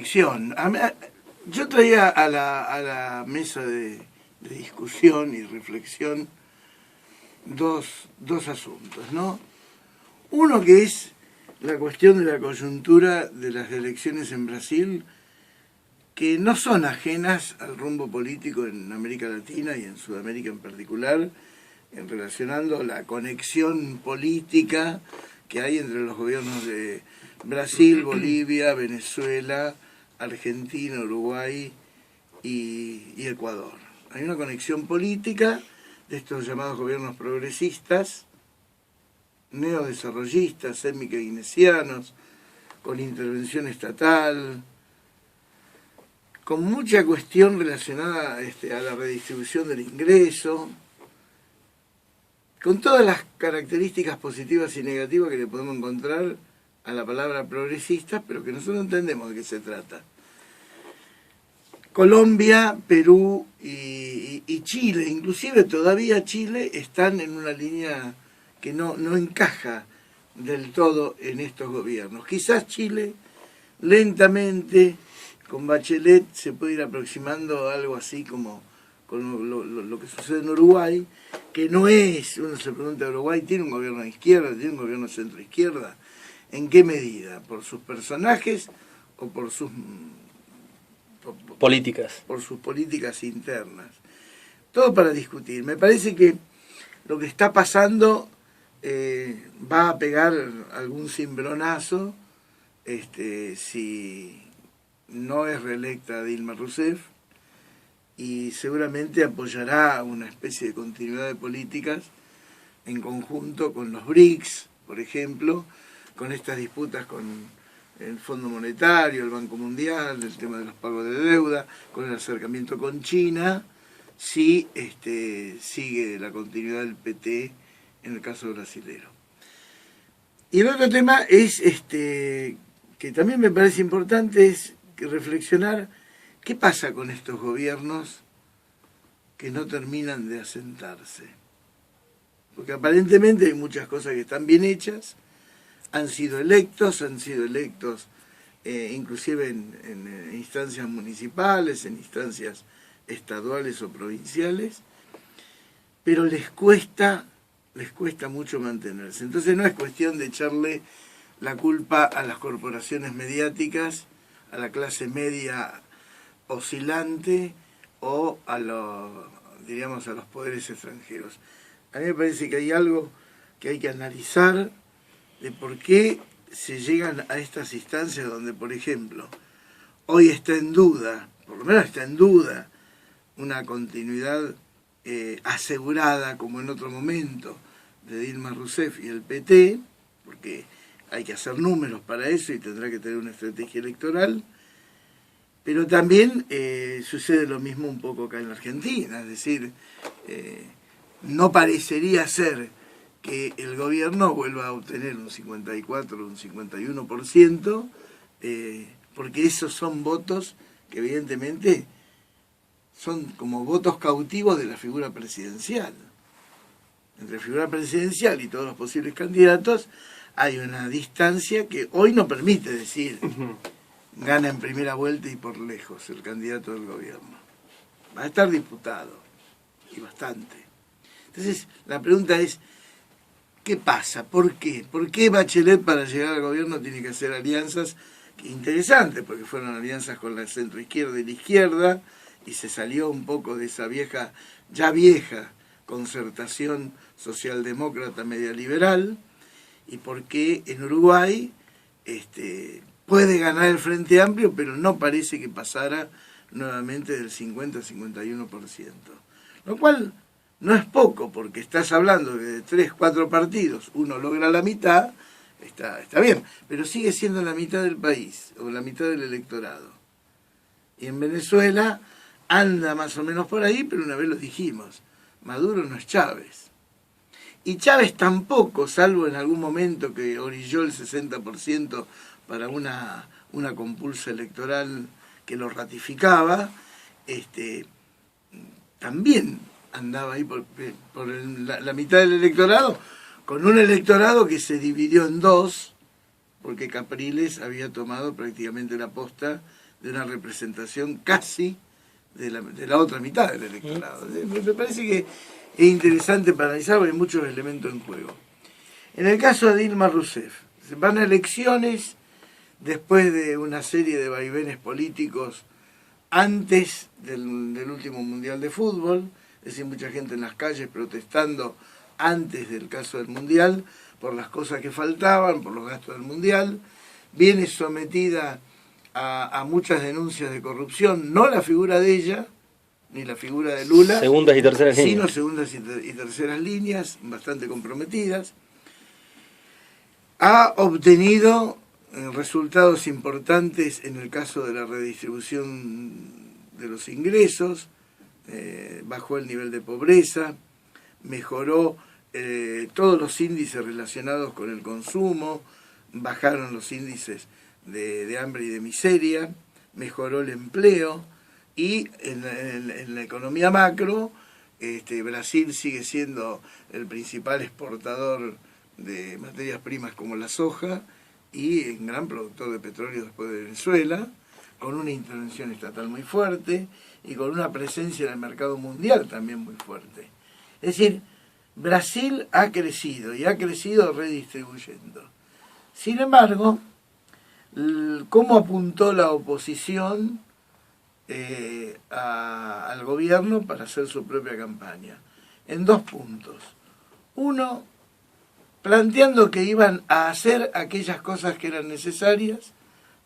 conexión. Yo traía a la mesa de discusión y reflexión dos asuntos, ¿no? Uno que es la cuestión de la coyuntura de las elecciones en Brasil, que no son ajenas al rumbo político en América Latina y en Sudamérica en particular, en relacionando la conexión política que hay entre los gobiernos de Brasil, Bolivia, Venezuela, Argentina, Uruguay y Ecuador. Hay una conexión política de estos llamados gobiernos progresistas, neodesarrollistas, semi-keynesianos, con intervención estatal, con mucha cuestión relacionada a la redistribución del ingreso, con todas las características positivas y negativas que le podemos encontrar a la palabra progresista, pero que nosotros entendemos de qué se trata. Colombia, Perú y Chile, inclusive todavía Chile, están en una línea que no encaja del todo en estos gobiernos. Quizás Chile, lentamente, con Bachelet, se puede ir aproximando a algo así como con lo que sucede en Uruguay, que no es, uno se pregunta, Uruguay tiene un gobierno de izquierda, tiene un gobierno centro-izquierda, ¿en qué medida? ¿Por sus personajes o por sus políticas? Por sus políticas internas. Todo para discutir. Me parece que lo que está pasando va a pegar algún cimbronazo si no es reelecta Dilma Rousseff, y seguramente apoyará una especie de continuidad de políticas en conjunto con los BRICS, por ejemplo, con estas disputas con el Fondo Monetario, el Banco Mundial, el tema de los pagos de deuda, con el acercamiento con China, si sigue la continuidad del PT en el caso brasilero. Y el otro tema es, que también me parece importante, es reflexionar qué pasa con estos gobiernos que no terminan de asentarse. Porque aparentemente hay muchas cosas que están bien hechas, han sido electos inclusive en instancias municipales, en instancias estaduales o provinciales, pero les cuesta mucho mantenerse. Entonces no es cuestión de echarle la culpa a las corporaciones mediáticas, a la clase media oscilante o a los poderes extranjeros. A mí me parece que hay algo que hay que analizar de por qué se llegan a estas instancias donde, por ejemplo, hoy está en duda, por lo menos está en duda, una continuidad asegurada, como en otro momento, de Dilma Rousseff y el PT, porque hay que hacer números para eso y tendrá que tener una estrategia electoral, pero también sucede lo mismo un poco acá en la Argentina, es decir, no parecería ser que el gobierno vuelva a obtener un 54 o un 51%, porque esos son votos que evidentemente son como votos cautivos de la figura presidencial. Entre la figura presidencial y todos los posibles candidatos hay una distancia que hoy no permite decir gana en primera vuelta y por lejos el candidato del gobierno. Va a estar disputado, y bastante. Entonces, la pregunta es, ¿qué pasa? ¿Por qué? ¿Por qué Bachelet para llegar al gobierno tiene que hacer alianzas interesantes? Porque fueron alianzas con la centroizquierda y la izquierda, y se salió un poco de esa vieja concertación socialdemócrata media liberal, y por qué en Uruguay puede ganar el Frente Amplio, pero no parece que pasara nuevamente del 50-51%. Lo cual no es poco, porque estás hablando de 3-4 partidos, uno logra la mitad, está bien, pero sigue siendo la mitad del país, o la mitad del electorado. Y en Venezuela anda más o menos por ahí, pero una vez lo dijimos, Maduro no es Chávez. Y Chávez tampoco, salvo en algún momento que orilló el 60% para una compulsa electoral que lo ratificaba, también andaba ahí por la mitad del electorado, con un electorado que se dividió en dos, porque Capriles había tomado prácticamente la posta de una representación casi de la otra mitad del electorado. Me parece que es interesante para analizar porque hay muchos elementos en juego. En el caso de Dilma Rousseff, se van a elecciones después de una serie de vaivenes políticos antes del último Mundial de Fútbol, es decir, mucha gente en las calles protestando antes del caso del Mundial, por las cosas que faltaban, por los gastos del Mundial, viene sometida a muchas denuncias de corrupción, no la figura de ella, ni la figura de Lula, segundas y terceras sino líneas. segundas y terceras líneas, bastante comprometidas. Ha obtenido resultados importantes en el caso de la redistribución de los ingresos, bajó el nivel de pobreza, mejoró todos los índices relacionados con el consumo, bajaron los índices de hambre y de miseria, mejoró el empleo y en la economía macro, Brasil sigue siendo el principal exportador de materias primas como la soja y un gran productor de petróleo después de Venezuela, con una intervención estatal muy fuerte y con una presencia en el mercado mundial también muy fuerte. Es decir, Brasil ha crecido y ha crecido redistribuyendo. Sin embargo, ¿cómo apuntó la oposición al gobierno para hacer su propia campaña? En 2 puntos. Uno, planteando que iban a hacer aquellas cosas que eran necesarias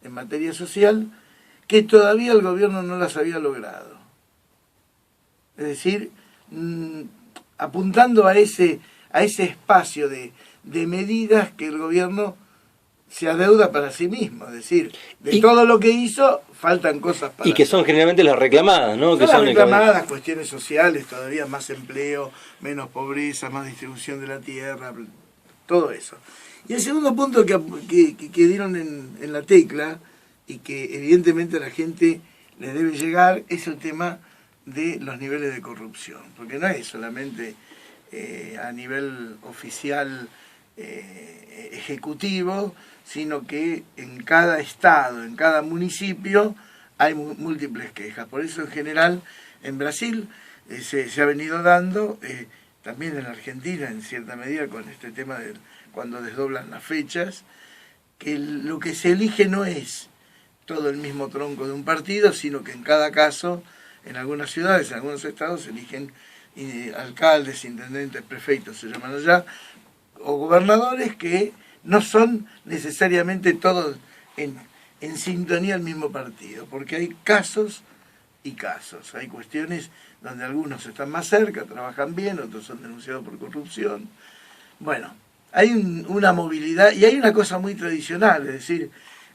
en materia social, que todavía el gobierno no las había logrado. Es decir, apuntando a ese espacio de medidas que el gobierno se adeuda para sí mismo, es decir, de todo lo que hizo, faltan cosas para... Y que son generalmente las reclamadas, ¿no? Son las reclamadas, cuestiones sociales, todavía más empleo, menos pobreza, más distribución de la tierra, todo eso. Y el segundo punto que dieron en la tecla, y que evidentemente a la gente le debe llegar, es el tema de los niveles de corrupción, porque no es solamente a nivel oficial ejecutivo, sino que en cada estado, en cada municipio, hay múltiples quejas. Por eso en general en Brasil se ha venido dando, también en Argentina en cierta medida con este tema de cuando desdoblan las fechas, que lo que se elige no es todo el mismo tronco de un partido, sino que en cada caso, en algunas ciudades, en algunos estados, se eligen alcaldes, intendentes, prefeitos, se llaman allá, o gobernadores que no son necesariamente todos en sintonía al mismo partido, porque hay casos y casos, hay cuestiones donde algunos están más cerca, trabajan bien, otros son denunciados por corrupción. Bueno, hay una movilidad y hay una cosa muy tradicional, es decir,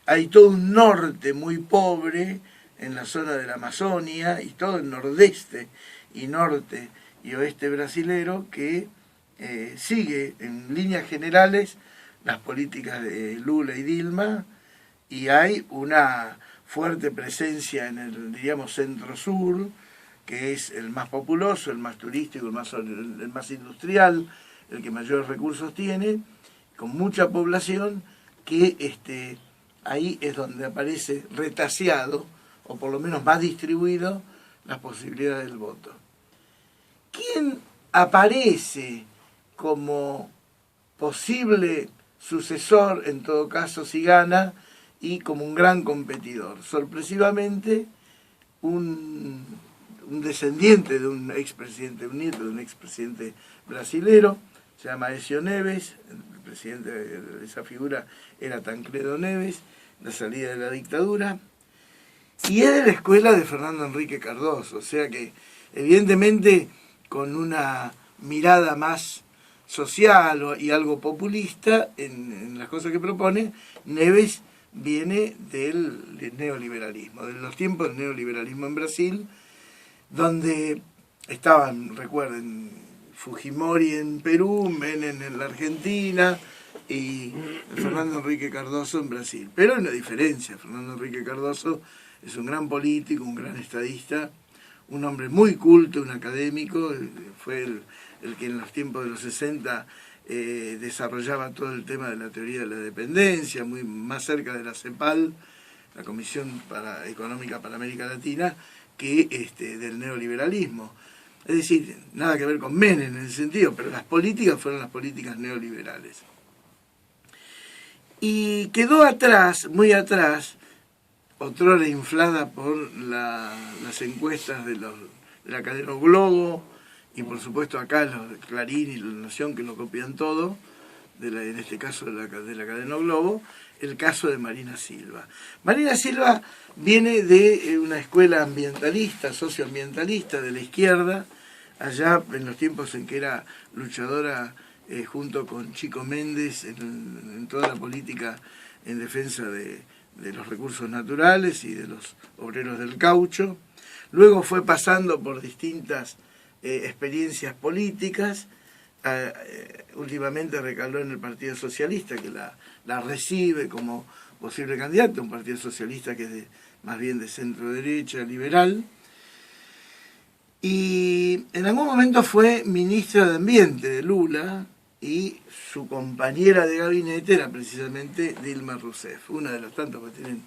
hay todo un norte muy pobre en la zona de la Amazonia y todo el nordeste y norte y oeste brasilero que sigue en líneas generales las políticas de Lula y Dilma, y hay una fuerte presencia en el, diríamos, centro-sur, que es el más populoso, el más turístico, el más industrial, el que mayores recursos tiene, con mucha población, que ahí es donde aparece retaseado, o por lo menos más distribuido, las posibilidades del voto. ¿Quién aparece como posible sucesor, en todo caso si gana, y como un gran competidor? Sorpresivamente, un descendiente de un expresidente, un nieto de un expresidente brasilero, se llama Aécio Neves, el presidente de esa figura era Tancredo Neves, la salida de la dictadura, y es de la escuela de Fernando Henrique Cardoso, o sea que evidentemente con una mirada más social y algo populista en las cosas que propone, Neves viene del neoliberalismo, de los tiempos del neoliberalismo en Brasil, donde estaban, recuerden, Fujimori en Perú, Menem en la Argentina y Fernando Henrique Cardoso en Brasil. Pero hay una diferencia, Fernando Henrique Cardoso es un gran político, un gran estadista, un hombre muy culto, un académico, fue el que en los tiempos de los 60 desarrollaba todo el tema de la teoría de la dependencia, muy más cerca de la CEPAL la Comisión Económica para América Latina, que del neoliberalismo. Es decir, nada que ver con Menem en ese sentido, pero las políticas fueron las políticas neoliberales. Y quedó atrás, muy atrás, otrora inflada por las encuestas de la cadena Globo, y por supuesto acá los Clarín y La Nación, que lo copian todo, en este caso de la cadena Globo, el caso de Marina Silva. Marina Silva viene de una escuela ambientalista, socioambientalista de la izquierda, allá en los tiempos en que era luchadora junto con Chico Méndez en toda la política en defensa de los recursos naturales y de los obreros del caucho. Luego fue pasando por distintas experiencias políticas. Últimamente recaló en el Partido Socialista, que la recibe como posible candidata, un Partido Socialista que es más bien de centro-derecha, liberal. Y en algún momento fue ministra de Ambiente de Lula, y su compañera de gabinete era precisamente Dilma Rousseff, una de los tantos que tienen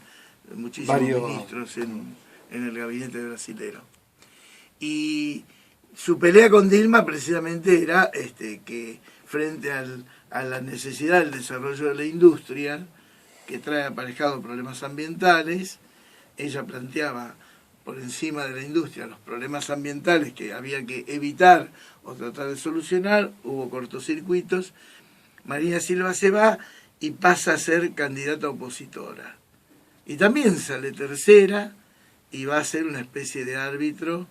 muchísimos ministros en el gabinete brasilero. Y su pelea con Dilma precisamente era que frente a la necesidad del desarrollo de la industria, que trae aparejado problemas ambientales, ella planteaba por encima de la industria los problemas ambientales que había que evitar o tratar de solucionar. Hubo cortocircuitos. Marina Silva se va y pasa a ser candidata opositora. Y también sale tercera y va a ser una especie de árbitro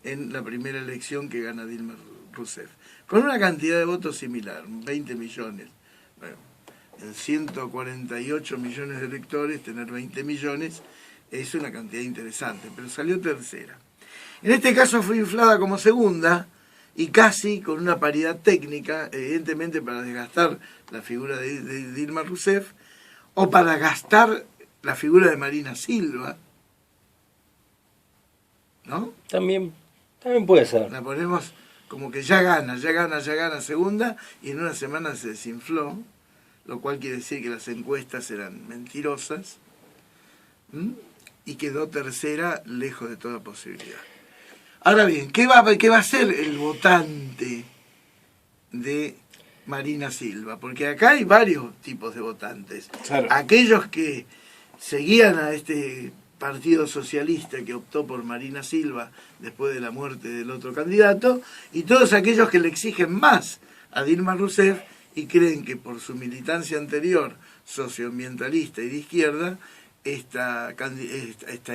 en la primera elección que gana Dilma Rousseff, con una cantidad de votos similar, 20 millones. Bueno, en 148 millones de electores, tener 20 millones es una cantidad interesante, pero salió tercera. En este caso fue inflada como segunda y casi con una paridad técnica, evidentemente para desgastar la figura de Dilma Rousseff o para gastar la figura de Marina Silva, ¿no? También puede ser. La ponemos como que ya gana segunda, y en una semana se desinfló, lo cual quiere decir que las encuestas eran mentirosas. Y quedó tercera, lejos de toda posibilidad. Ahora bien, ¿qué va a hacer el votante de Marina Silva? Porque acá hay varios tipos de votantes. Claro. Aquellos que seguían a este Partido Socialista que optó por Marina Silva después de la muerte del otro candidato, y todos aquellos que le exigen más a Dilma Rousseff y creen que por su militancia anterior, socioambientalista y de izquierda, esta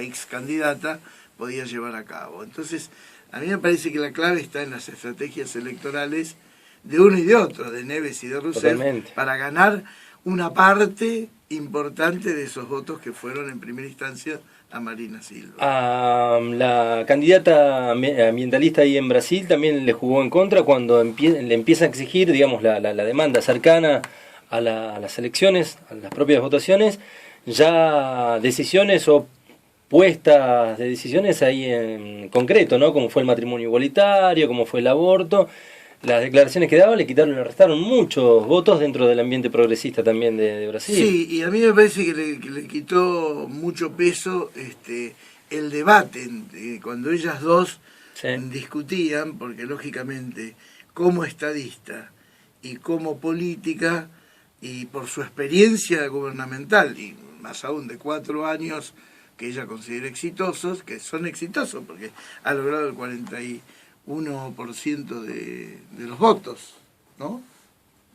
ex candidata podía llevar a cabo. Entonces, a mí me parece que la clave está en las estrategias electorales de uno y de otro, de Neves y de Rousseff, Totalmente, para ganar una parte importante de esos votos que fueron en primera instancia a Marina Silva. La candidata ambientalista ahí en Brasil también le jugó en contra cuando le empieza a exigir, digamos, la demanda cercana a las elecciones, a las propias votaciones, ya decisiones o puestas de decisiones ahí en concreto, ¿no? Como fue el matrimonio igualitario, como fue el aborto. Las declaraciones que daba le restaron muchos votos dentro del ambiente progresista también de Brasil. Sí, y a mí me parece que le quitó mucho peso el debate cuando ellas dos discutían, porque lógicamente como estadista y como política, y por su experiencia gubernamental, y más aún de 4 años que ella considera exitosos, que son exitosos porque ha logrado el 41% de los votos, ¿no?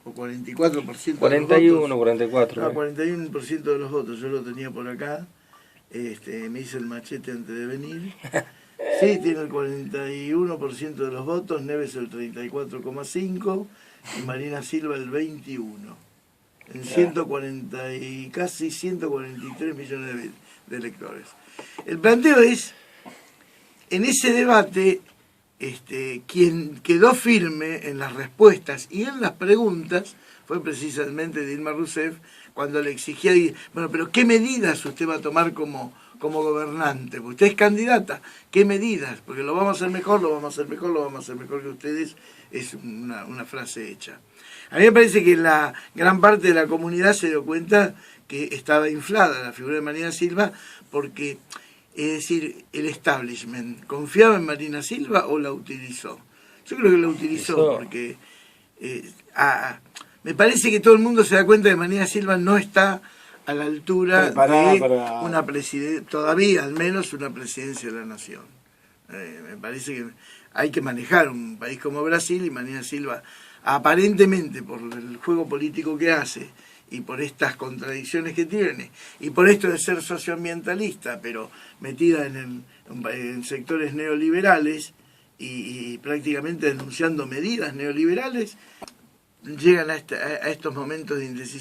O 44% 41, de los votos. 44. No, 41% de los votos, yo lo tenía por acá, me hice el machete antes de venir. Sí, tiene el 41% de los votos, Neves el 34,5% y Marina Silva el 21%. En 140 y casi 143 millones de electores. El planteo es, en ese debate, quien quedó firme en las respuestas y en las preguntas fue precisamente Dilma Rousseff, cuando le exigía, bueno, pero ¿qué medidas usted va a tomar como como gobernante? Usted es candidata, ¿qué medidas? Porque lo vamos a hacer mejor, lo vamos a hacer mejor, lo vamos a hacer mejor que ustedes, es una frase hecha. A mí me parece que la gran parte de la comunidad se dio cuenta que estaba inflada la figura de Marina Silva, porque, es decir, el establishment, ¿confiaba en Marina Silva o la utilizó? Yo creo que la utilizó porque me parece que todo el mundo se da cuenta que Marina Silva no está a la altura de una presidencia, todavía al menos una presidencia de la nación. Me parece que hay que manejar un país como Brasil, y Marina Silva, aparentemente por el juego político que hace y por estas contradicciones que tiene y por esto de ser socioambientalista, pero metida en sectores neoliberales y prácticamente denunciando medidas neoliberales, llegan a estos momentos de indecisión.